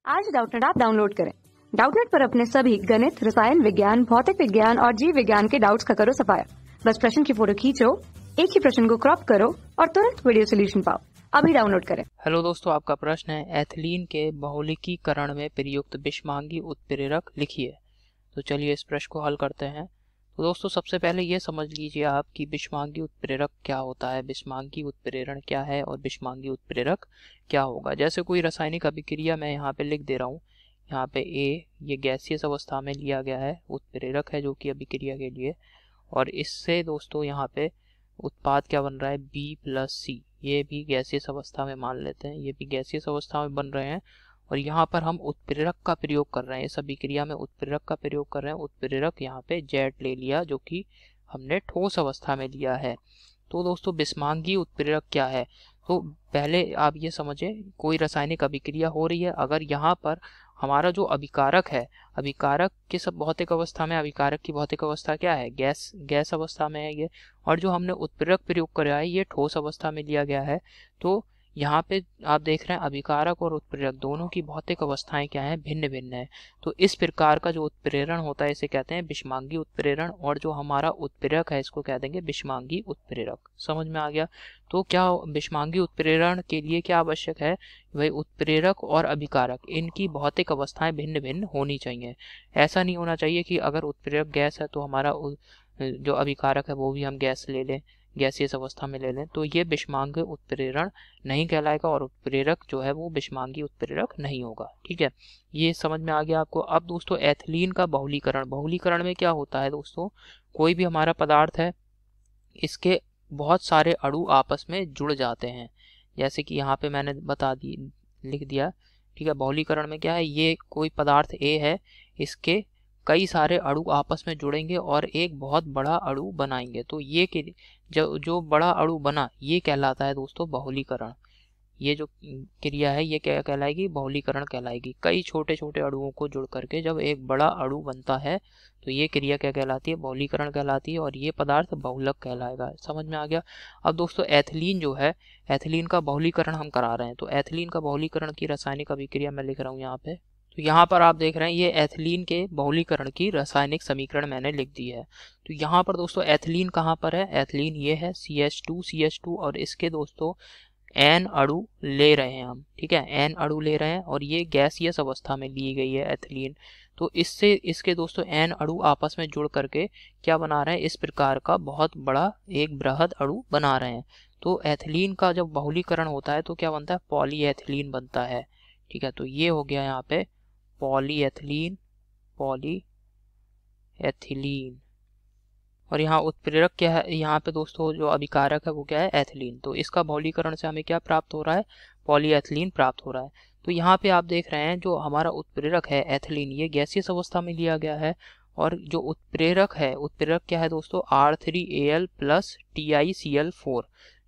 आज Doubtnut app download करें। Doubtnut पर अपने सभी गणित, रसायन विज्ञान, भौतिक विज्ञान और जीव विज्ञान के डाउट्स का करो सफाया। बस प्रश्न की फोटो खींचो, एक ही प्रश्न को क्रॉप करो और तुरंत वीडियो सोल्यूशन पाओ। अभी डाउनलोड करें। हेलो दोस्तों, आपका प्रश्न है एथिलीन के बहुलकीकरण में प्रयुक्त बिस्मांगी उत्प्रेरक लिखिए। तो चलिए इस प्रश्न को हल करते हैं। तो दोस्तों सबसे पहले ये समझ लीजिए आप कि बिस्मांगी उत्प्रेरक क्या होता है, बिस्मांगी उत्प्रेरण क्या है और बिस्मांगी उत्प्रेरक क्या होगा। जैसे कोई रासायनिक अभिक्रिया मैं यहाँ पे लिख दे रहा हूँ। यहाँ पे ए ये गैसीय अवस्था में लिया गया है, उत्प्रेरक है जो कि अभिक्रिया के लिए, और इससे दोस्तों यहाँ पे उत्पाद क्या बन रहा है B+C। ये भी गैसीय अवस्था में मान लेते हैं, ये भी गैसीय अवस्था में बन रहे हैं और यहाँ पर हम उत्प्रेरक का प्रयोग कर रहे हैं। इस अभिक्रिया में उत्प्रेरक का प्रयोग कर रहे हैं। उत्प्रेरक यहाँ पे Z ले लिया जो कि हमने ठोस अवस्था में लिया है। तो दोस्तों बिस्मांगी उत्प्रेरक क्या है, तो पहले आप ये समझें कोई रासायनिक अभिक्रिया हो रही है, अगर यहाँ पर हमारा जो अभिकारक है, अभिकारक किस भौतिक अवस्था में, अभिकारक की भौतिक अवस्था क्या है, गैस अवस्था में है ये, और जो हमने उत्प्रेरक प्रयोग कराया है ये ठोस अवस्था में लिया गया है। तो यहाँ पे आप देख रहे हैं अभिकारक और उत्प्रेरक दोनों की भौतिक अवस्थाएं क्या है, भिन्न भिन्न है। तो इस प्रकार का जो उत्प्रेरण होता है इसे कहते हैं बिस्मांगी उत्प्रेरण, और जो हमारा उत्प्रेरक है इसको कह देंगे बिस्मांगी उत्प्रेरक। समझ में आ गया। तो क्या बिस्मांगी उत्प्रेरण के लिए क्या आवश्यक है, वही उत्प्रेरक और अभिकारक इनकी भौतिक अवस्थाएं भिन्न भिन्न होनी चाहिए। ऐसा नहीं होना चाहिए कि अगर उत्प्रेरक गैस है तो हमारा जो अभिकारक है वो भी हम गैस ले लें, गैसीय अवस्था में ले लें, तो ये बिस्मांगी उत्प्रेरण नहीं कहलाएगा और उत्प्रेरक जो है वो बिस्मांगी उत्प्रेरक नहीं होगा। ठीक है, ये समझ में आ गया आपको। अब दोस्तों एथिलीन का बहुलीकरण, बहुलीकरण में क्या होता है दोस्तों, कोई भी हमारा पदार्थ है इसके बहुत सारे अणु आपस में जुड़ जाते हैं। जैसे कि यहाँ पे मैंने लिख दिया। ठीक है, बहुलीकरण में क्या है, ये कोई पदार्थ ए है, इसके कई सारे अणु आपस में जुड़ेंगे और एक बहुत बड़ा अणु बनाएंगे। तो ये जो बड़ा अणु बना ये कहलाता है दोस्तों बहुलीकरण। ये जो क्रिया है ये क्या कहलाएगी, बहुलीकरण कहलाएगी। कई छोटे छोटे अणुओं को जुड़ करके जब एक बड़ा अणु बनता है तो ये क्रिया क्या कहलाती है, बहुलीकरण कहलाती है, और ये पदार्थ बहुलक कहलाएगा। समझ में आ गया। अब दोस्तों एथिलीन जो है, एथिलीन का बहुलीकरण हम करा रहे हैं। तो एथिलीन का बहुलीकरण की रासायनिक अभिक्रिया मैं लिख रहा हूँ यहाँ पे। तो यहाँ पर आप देख रहे हैं ये एथिलीन के बहुलीकरण की रासायनिक समीकरण मैंने लिख दी है। तो यहाँ पर दोस्तों एथिलीन कहाँ पर है, एथिलीन ये है CH2 और इसके दोस्तों N अणु ले रहे हैं हम। ठीक है, N अणु ले रहे हैं और ये गैसीय अवस्था में ली गई है एथिलीन। तो इससे इसके दोस्तों N अणु आपस में जुड़ करके क्या बना रहे हैं, इस प्रकार का बहुत बड़ा एक बृहद अणु बना रहे हैं। तो एथिलीन का जब बहुलीकरण होता है तो क्या बनता है, पॉलीएथिलीन बनता है। ठीक है, तो ये हो गया यहाँ पे पॉलीएथिलीन, और यहाँ उत्प्रेरक क्या है, यहाँ पे दोस्तों जो अभिकारक है वो क्या है, एथिलीन। तो इसका बहुलीकरण से हमें क्या प्राप्त हो रहा है, पॉलीएथिलीन प्राप्त हो रहा है। तो यहाँ पे आप देख रहे हैं जो हमारा उत्प्रेरक है एथिलीन ये गैसीय अवस्था में लिया गया है, और जो उत्प्रेरक है, उत्प्रेरक क्या है दोस्तों R3Al + TiCl4।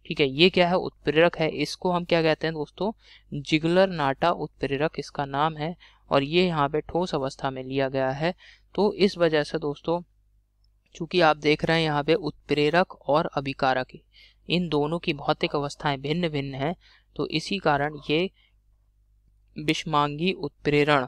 ठीक है, ये क्या है, उत्प्रेरक है। इसको हम क्या कहते हैं दोस्तों, जिगलर-नाटा उत्प्रेरक इसका नाम है, और ये यहाँ पे ठोस अवस्था में लिया गया है। तो इस वजह से दोस्तों चूंकि आप देख रहे हैं यहाँ पे उत्प्रेरक और अभिकारक इन दोनों की भौतिक अवस्थाएं भिन्न भिन्न हैं, तो इसी कारण ये बिस्मांगी उत्प्रेरण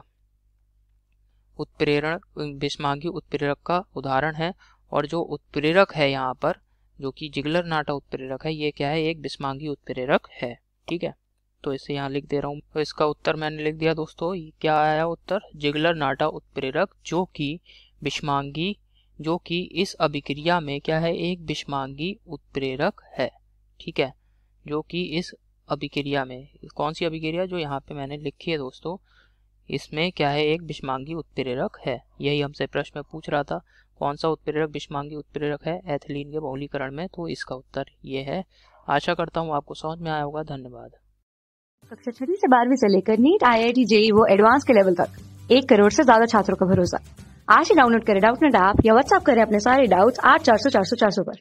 बिस्मांगी उत्प्रेरक का उदाहरण है। और जो उत्प्रेरक है यहाँ पर जो कि जिगलर-नाटा उत्प्रेरक है ये क्या है, एक बिस्मांगी उत्प्रेरक है। ठीक है, तो इसे यहाँ लिख दे रहा हूँ। तो इसका उत्तर मैंने लिख दिया दोस्तों, क्या आया उत्तर, जिगलर-नाटा उत्प्रेरक जो कि बिस्मांगी, जो कि इस अभिक्रिया में क्या है, एक बिस्मांगी उत्प्रेरक है। ठीक है, जो कि इस अभिक्रिया में, कौन सी अभिक्रिया जो यहाँ पे मैंने लिखी है दोस्तों, इसमें क्या है, एक बिस्मांगी उत्प्रेरक है। यही हमसे प्रश्न में पूछ रहा था कौन सा उत्प्रेरक बिस्मांगी उत्प्रेरक है एथिलीन के बहुलीकरण में, तो इसका उत्तर ये है। आशा करता हूँ आपको समझ में आया होगा। धन्यवाद। कक्षा 6 से 12वीं से लेकर नीट, IIT, JEE वो एडवांस के लेवल तक 1 करोड़ से ज्यादा छात्रों का भरोसा। आज ही डाउनलोड करें डाउटनेट ऐप या व्हाट्सएप करें अपने सारे डाउट्स 8400 400 400 पर।